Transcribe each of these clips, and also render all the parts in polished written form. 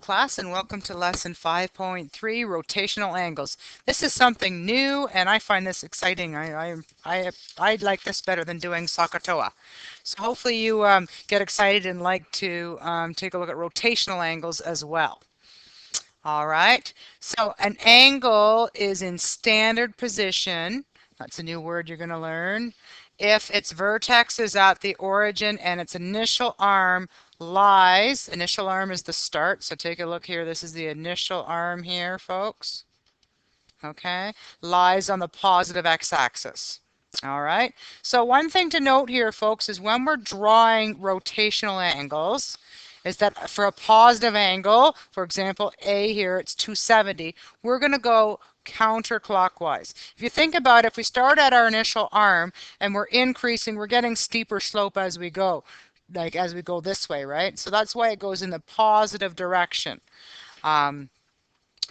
class, and welcome to lesson 5.3, rotational angles. This is something new, and I find this exciting. I like this better than doing SOHCAHTOA. So hopefully you get excited and like to take a look at rotational angles as well. All right, so an angle is in standard position. That's a new word you're going to learn. If its vertex is at the origin and its initial arm lies, initial arm is the start, so take a look here. This is the initial arm here, folks. Okay, lies on the positive x-axis. All right, so one thing to note here, folks, is when we're drawing rotational angles, is that for a positive angle, for example, A here, it's 270, we're going to go counterclockwise. If you think about it, if we start at our initial arm and we're increasing, we're getting steeper slope as we go, like as we go this way, right? So that's why it goes in the positive direction.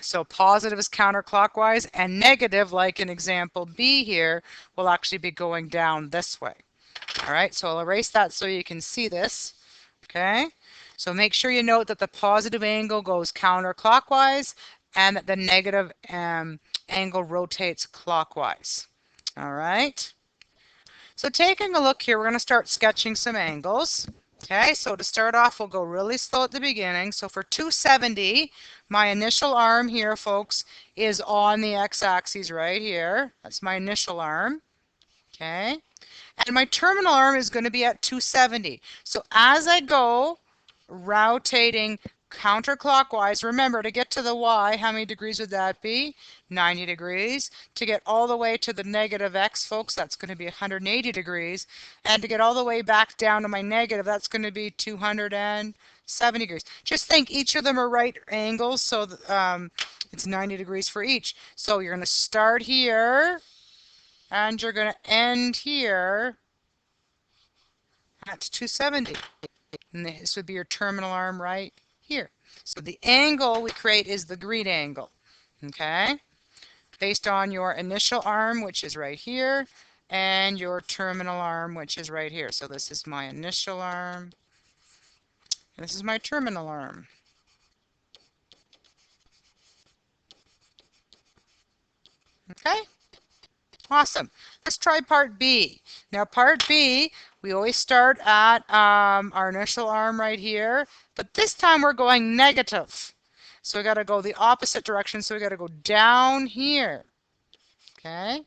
So positive is counterclockwise, and negative, like in example B here, will actually be going down this way. All right, so I'll erase that so you can see this. Okay, so make sure you note that the positive angle goes counterclockwise and that the negative angle rotates clockwise. All right, so taking a look here, we're going to start sketching some angles. Okay, so to start off, we'll go really slow at the beginning. So for 270, my initial arm here, folks, is on the x-axis right here. That's my initial arm. Okay, and my terminal arm is going to be at 270. So as I go rotating counterclockwise, remember to get to the y, how many degrees would that be? 90 degrees. To get all the way to the negative x, folks, that's going to be 180 degrees. And to get all the way back down to my negative, that's going to be 270 degrees. Just think each of them are right angles, so it's 90 degrees for each. So you're going to start here, and you're going to end here at 270. And this would be your terminal arm right here. So the angle we create is the green angle, okay? Based on your initial arm, which is right here, and your terminal arm, which is right here. So this is my initial arm, and this is my terminal arm. Okay? Awesome. Let's try part B. Now part B, we always start at our initial arm right here, but this time we're going negative. So we got to go the opposite direction, so we got to go down here. Okay?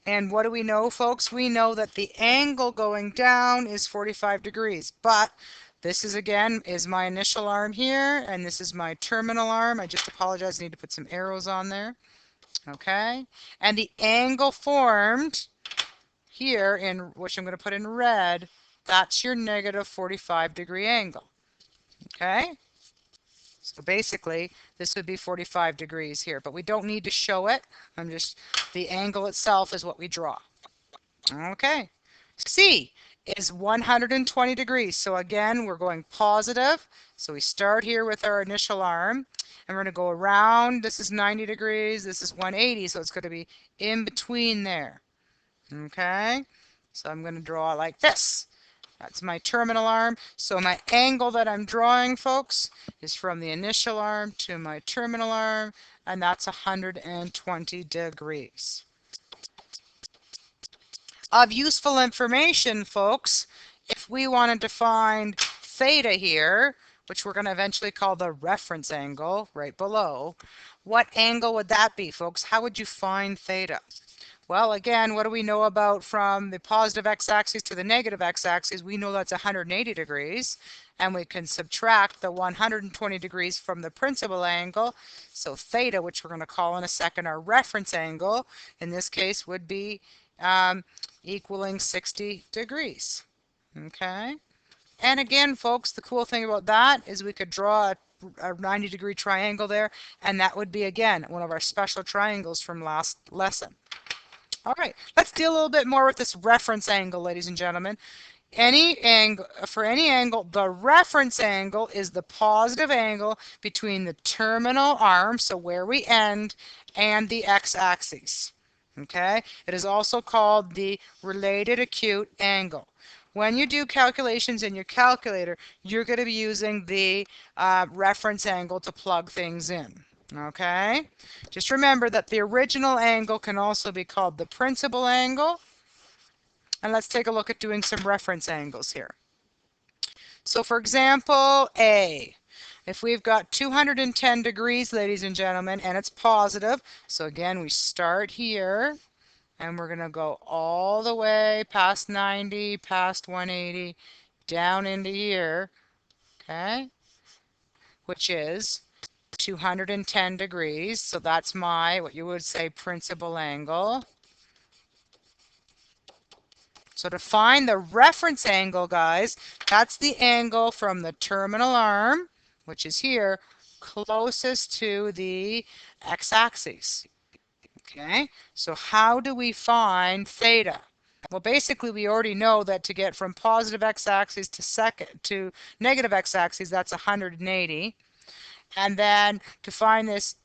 And what do we know, folks? We know that the angle going down is 45 degrees, but this is, again, is my initial arm here, and this is my terminal arm. I just apologize, I need to put some arrows on there. Okay, and the angle formed here, in which I'm going to put in red, that's your negative 45-degree angle. Okay, so basically this would be 45 degrees here, but we don't need to show it. The angle itself is what we draw. Okay, C is 120 degrees. So again, we're going positive. So we start here with our initial arm, and we're going to go around. This is 90 degrees. This is 180, so it's going to be in between there. Okay, so I'm going to draw like this. That's my terminal arm. So my angle that I'm drawing, folks, is from the initial arm to my terminal arm, and that's 120 degrees. Of useful information, folks, if we wanted to find theta here, which we're going to eventually call the reference angle right below, what angle would that be, folks? How would you find theta? Well, again, what do we know about from the positive x-axis to the negative x-axis? We know that's 180 degrees, and we can subtract the 120 degrees from the principal angle. So theta, which we're going to call in a second our reference angle, in this case would be equaling 60 degrees. Okay? And again, folks, the cool thing about that is we could draw a 90-degree triangle there, and that would be, again, one of our special triangles from last lesson. All right, let's deal a little bit more with this reference angle, ladies and gentlemen. For any angle, the reference angle is the positive angle between the terminal arm, so where we end, and the x-axis. Okay, it is also called the related acute angle. when you do calculations in your calculator, you're going to be using the reference angle to plug things in. Okay? Just remember that the original angle can also be called the principal angle. And let's take a look at doing some reference angles here. So for example, A. If we've got 210 degrees, ladies and gentlemen, and it's positive, so again, we start here, and we're going to go all the way past 90, past 180, down into here, okay, which is 210 degrees. So that's my, what you would say, principal angle. So to find the reference angle, guys, that's the angle from the terminal arm, which is here, closest to the x-axis. Okay, so how do we find theta? Well, basically, we already know that to get from positive x-axis to negative x-axis, that's 180. And then to find this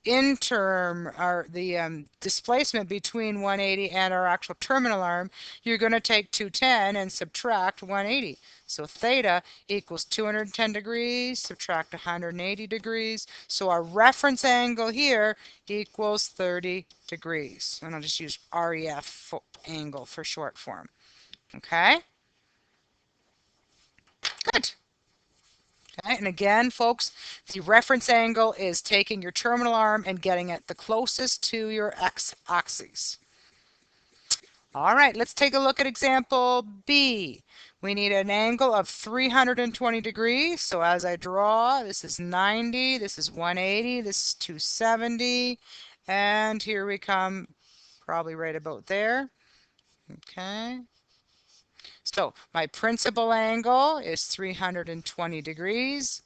interm, or the displacement between 180 and our actual terminal arm, you're going to take 210 and subtract 180. So theta equals 210 degrees, subtract 180 degrees. So our reference angle here equals 30 degrees. And I'll just use REF angle for short form. Okay? Good. Okay, and again, folks, the reference angle is taking your terminal arm and getting it the closest to your x-axis. All right, let's take a look at example B. We need an angle of 320 degrees. So as I draw, this is 90, this is 180, this is 270, and here we come probably right about there. Okay. So my principal angle is 320 degrees.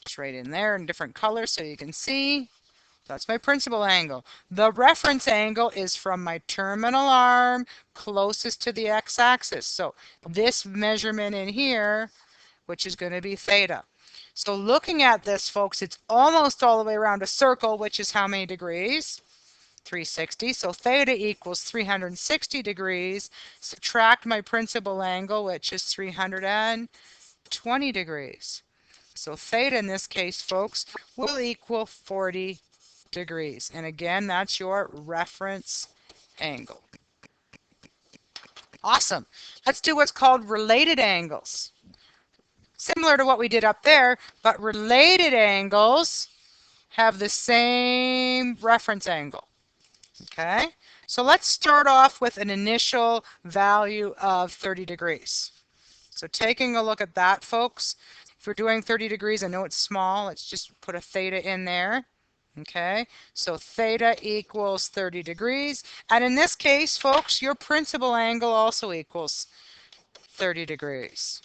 It's right in there in different colors so you can see. That's my principal angle. The reference angle is from my terminal arm closest to the x-axis. So this measurement in here, which is going to be theta. So looking at this, folks, it's almost all the way around a circle, which is how many degrees? 360. So theta equals 360 degrees. Subtract my principal angle, which is 320 degrees. So theta in this case, folks, will equal 40 degrees. And again, that's your reference angle. Awesome. Let's do what's called related angles. Similar to what we did up there, but related angles have the same reference angle. Okay? So let's start off with an initial value of 30 degrees. So taking a look at that, folks, if we're doing 30 degrees, I know it's small, let's just put a theta in there. Okay, so theta equals 30 degrees. And in this case, folks, your principal angle also equals 30 degrees.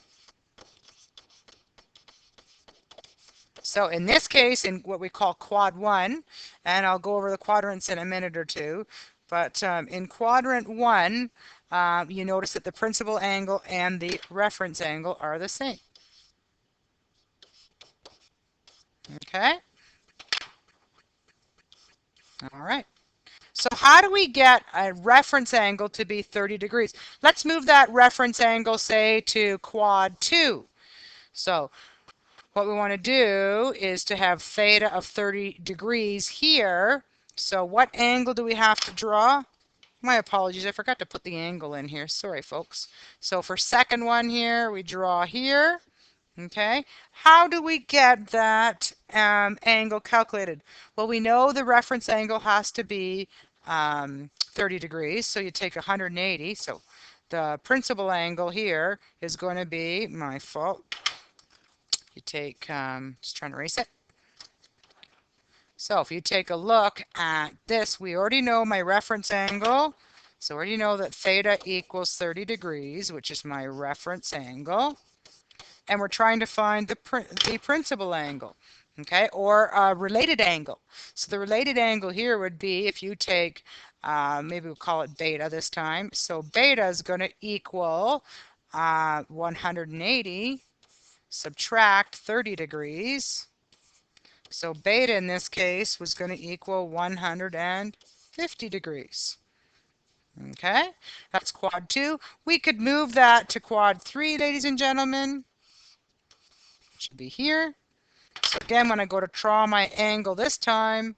So in this case, in what we call quad 1, and I'll go over the quadrants in a minute or two, but in quadrant 1, you notice that the principal angle and the reference angle are the same. Okay? All right. So how do we get a reference angle to be 30 degrees? Let's move that reference angle, say, to quad 2. So what we want to do is to have theta of 30 degrees here. So what angle do we have to draw? My apologies, I forgot to put the angle in here. Sorry, folks. So for second one here, we draw here. Okay, how do we get that angle calculated? Well, we know the reference angle has to be 30 degrees, so you take 180. So the principal angle here is going to be, my fault, you take, just trying to erase it. So if you take a look at this, we already know my reference angle. So we already know that theta equals 30 degrees, which is my reference angle. And we're trying to find the principal angle, okay, or a related angle. So the related angle here would be if you take, maybe we'll call it beta this time. So beta is going to equal 180, subtract 30 degrees. So beta in this case was going to equal 150 degrees. Okay, that's quad 2. We could move that to quad 3, ladies and gentlemen. It should be here. So again, when I go to draw my angle this time,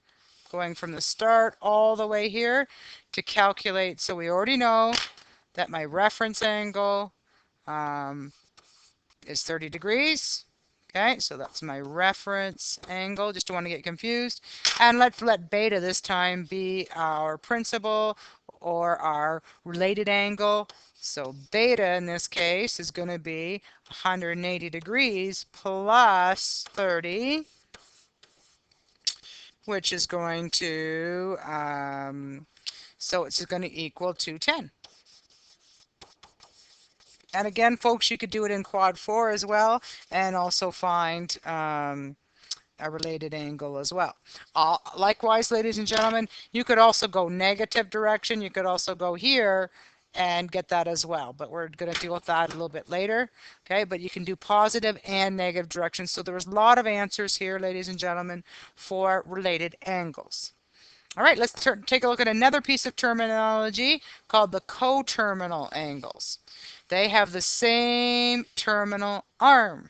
going from the start all the way here to calculate, so we already know that my reference angle is 30 degrees. Okay, so that's my reference angle, just don't want to get confused. And let's let beta this time be our principal or our related angle. So beta in this case is going to be 180 degrees plus 30, which is going to, so it's going to equal 210. And again, folks, you could do it in quad 4 as well, and also find a related angle as well. Likewise, ladies and gentlemen, you could also go negative direction. You could also go here and get that as well, but we're going to deal with that a little bit later. Okay, but you can do positive and negative directions. So there's a lot of answers here, ladies and gentlemen, for related angles. All right, let's take a look at another piece of terminology called the coterminal angles. They have the same terminal arm.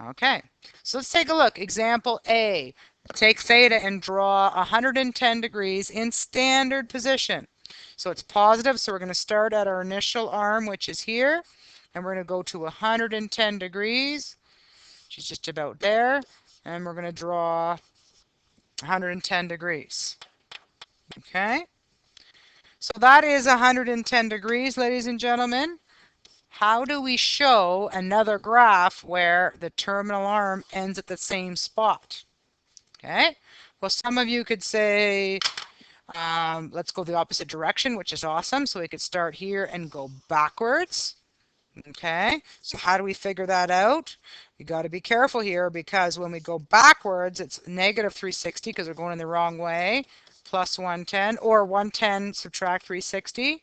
Okay, so let's take a look. Example A. Take theta and draw 110 degrees in standard position. So it's positive, so we're going to start at our initial arm, which is here, and we're going to go to 110 degrees, which is just about there, and we're going to draw 110 degrees. Okay, so that is 110 degrees, ladies and gentlemen. How do we show another graph where the terminal arm ends at the same spot? Okay, well, some of you could say, let's go the opposite direction, which is awesome. So we could start here and go backwards. Okay, so how do we figure that out? You got to be careful here, because when we go backwards, it's negative 360 because we're going in the wrong way, plus 110, or 110 subtract 360.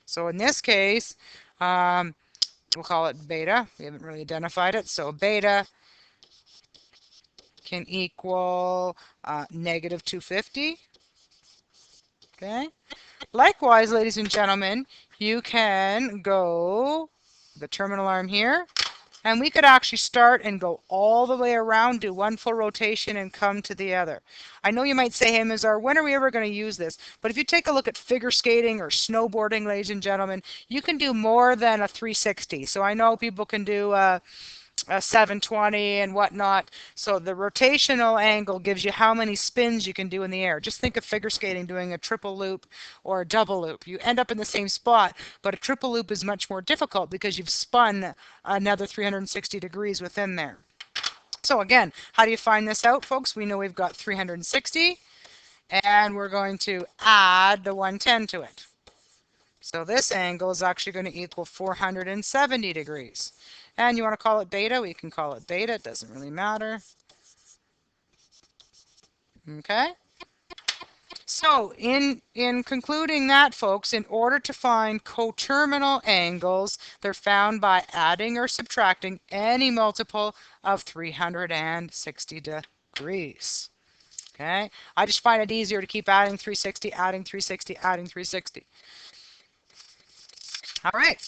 So in this case, we'll call it beta. We haven't really identified it. So beta can equal negative 250. Okay. Likewise, ladies and gentlemen, you can go the terminal arm here, and we could actually start and go all the way around, do one full rotation, and come to the other. I know you might say, hey, Mizar, when are we ever going to use this? But if you take a look at figure skating or snowboarding, ladies and gentlemen, you can do more than a 360. So I know people can do a 720 and whatnot. So the rotational angle gives you how many spins you can do in the air. Just think of figure skating doing a triple loop or a double loop. You end up in the same spot, but a triple loop is much more difficult because you've spun another 360 degrees within there. So again, how do you find this out, folks? We know we've got 360, and we're going to add the 110 to it. So this angle is actually going to equal 470 degrees. And you want to call it beta, we can call it beta. It doesn't really matter. Okay. So in concluding that, folks, in order to find coterminal angles, they're found by adding or subtracting any multiple of 360 degrees. Okay. I just find it easier to keep adding 360, adding 360, adding 360. All right.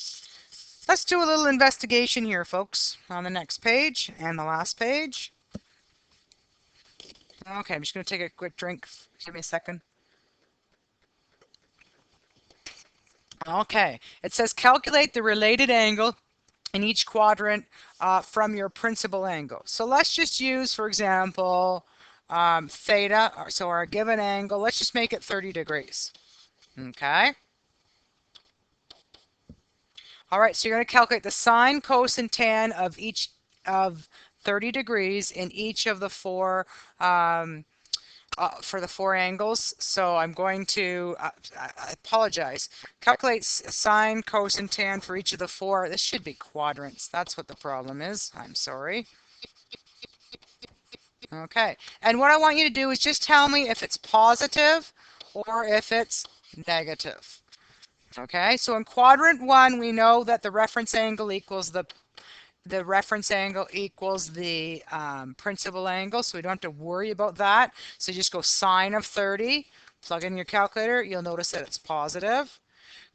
Let's do a little investigation here, folks, on the next page and the last page. Okay, I'm just going to take a quick drink. Give me a second. Okay, it says calculate the related angle in each quadrant from your principal angle. So let's just use, for example, theta. So our given angle, let's just make it 30 degrees. Okay. All right, so you're going to calculate the sine, cos, and tan of each of 30 degrees in each of the four for the four angles. So I'm going to, I apologize, calculate sine, cos, and tan for each of the four. This should be quadrants. That's what the problem is. I'm sorry. Okay, and what I want you to do is just tell me if it's positive or if it's negative. Okay, so in quadrant 1, we know that the reference angle equals the principal angle, so we don't have to worry about that. So just go sine of 30 Plug in your calculator, you'll notice that it's positive.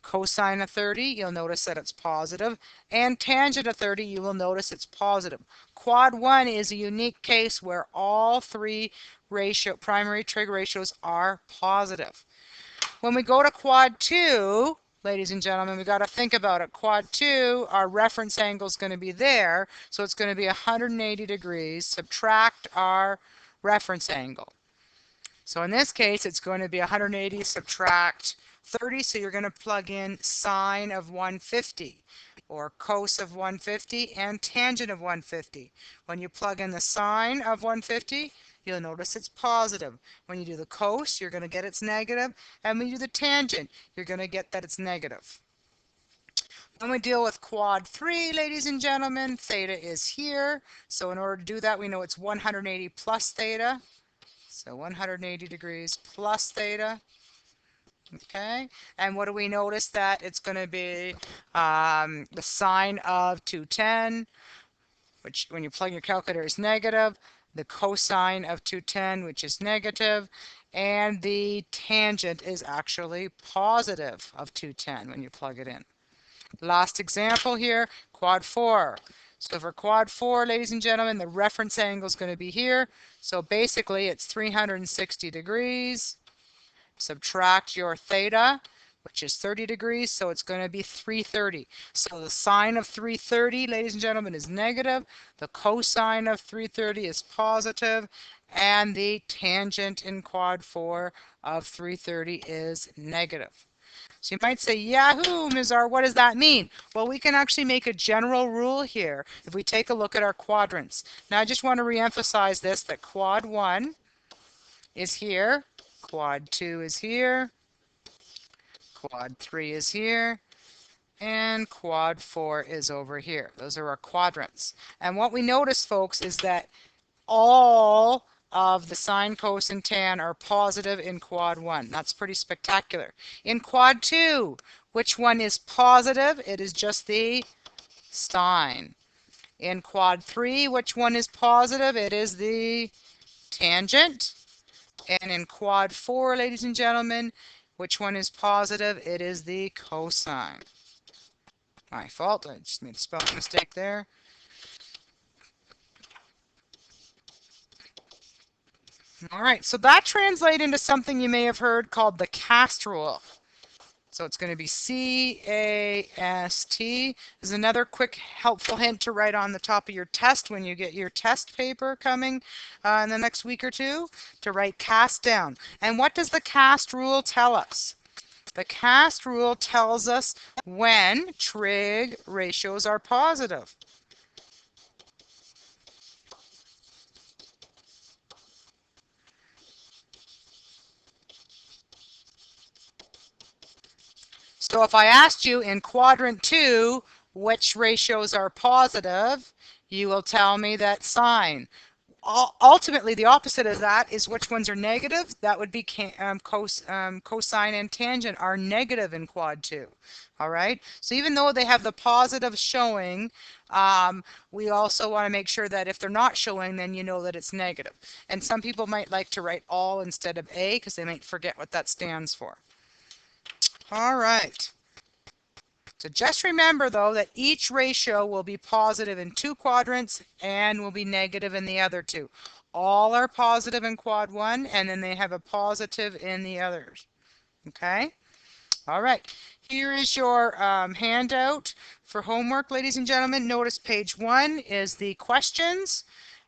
Cosine of 30, you'll notice that it's positive. And tangent of 30, you will notice it's positive. Quad 1 is a unique case where all three primary trig ratios are positive. When we go to quad 2, ladies and gentlemen, we got to think about it. Quad 2, our reference angle is going to be there, so it's going to be 180 degrees. Subtract our reference angle. So in this case, it's going to be 180 subtract 30, so you're going to plug in sine of 150 or cos of 150 and tangent of 150. When you plug in the sine of 150, you'll notice it's positive. When you do the cos, you're going to get it's negative, and when you do the tangent, you're going to get that it's negative. When we deal with quad 3, ladies and gentlemen, theta is here. So in order to do that, we know it's 180 plus theta. So 180 degrees plus theta. Okay, and what do we notice? That it's going to be the sine of 210, which when you plug your calculator is negative, the cosine of 210, which is negative, and the tangent is actually positive of 210 when you plug it in. Last example here, quad 4. So for quad 4, ladies and gentlemen, the reference angle is going to be here. So basically it's 360 degrees. Subtract your theta, which is 30 degrees, so it's going to be 330. So the sine of 330, ladies and gentlemen, is negative. The cosine of 330 is positive, and the tangent in quad 4 of 330 is negative. So you might say, Yahoo, Ms. R, what does that mean? Well, we can actually make a general rule here if we take a look at our quadrants. Now, I just want to reemphasize this, that quad 1 is here, quad 2 is here, quad 3 is here, and quad 4 is over here. Those are our quadrants. And what we notice, folks, is that all of the sine, cos, and tan are positive in quad 1. That's pretty spectacular. In quad 2, which one is positive? It is just the sine. In quad 3, which one is positive? It is the tangent. And in quad 4, ladies and gentlemen, which one is positive? It is the cosine. My fault, I just made a spelling mistake there. All right, so that translates into something you may have heard called the CAST rule. So it's going to be C-A-S-T. This is another quick helpful hint to write on the top of your test when you get your test paper coming in the next week or two, to write CAST down. And what does the CAST rule tell us? The CAST rule tells us when trig ratios are positive. So if I asked you in quadrant 2 which ratios are positive, you will tell me that sine. Ultimately, the opposite of that is which ones are negative. That would be cosine and tangent are negative in quad 2. All right. So even though they have the positive showing, we also want to make sure that if they're not showing, then you know that it's negative. And some people might like to write all instead of A because they might forget what that stands for. All right. So just remember, though, that each ratio will be positive in 2 quadrants and will be negative in the other 2. All are positive in quad 1, and then they have a positive in the others. Okay? All right. Here is your handout for homework, ladies and gentlemen. Notice page 1 is the questions,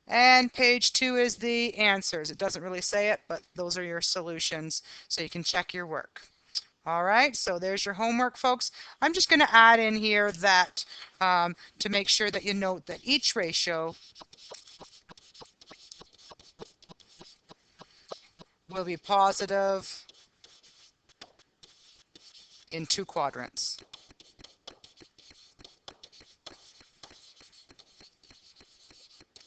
and page 2 is the answers. It doesn't really say it, but those are your solutions, so you can check your work. All right, so there's your homework, folks. I'm just going to add in here that to make sure that you note that each ratio will be positive in 2 quadrants.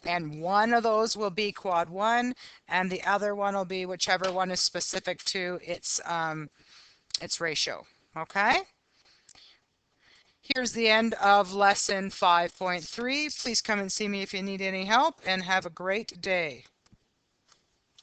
And one of those will be quad 1, and the other one will be whichever one is specific to its ratio. Okay? Here's the end of lesson 5.3. Please come and see me if you need any help, and have a great day.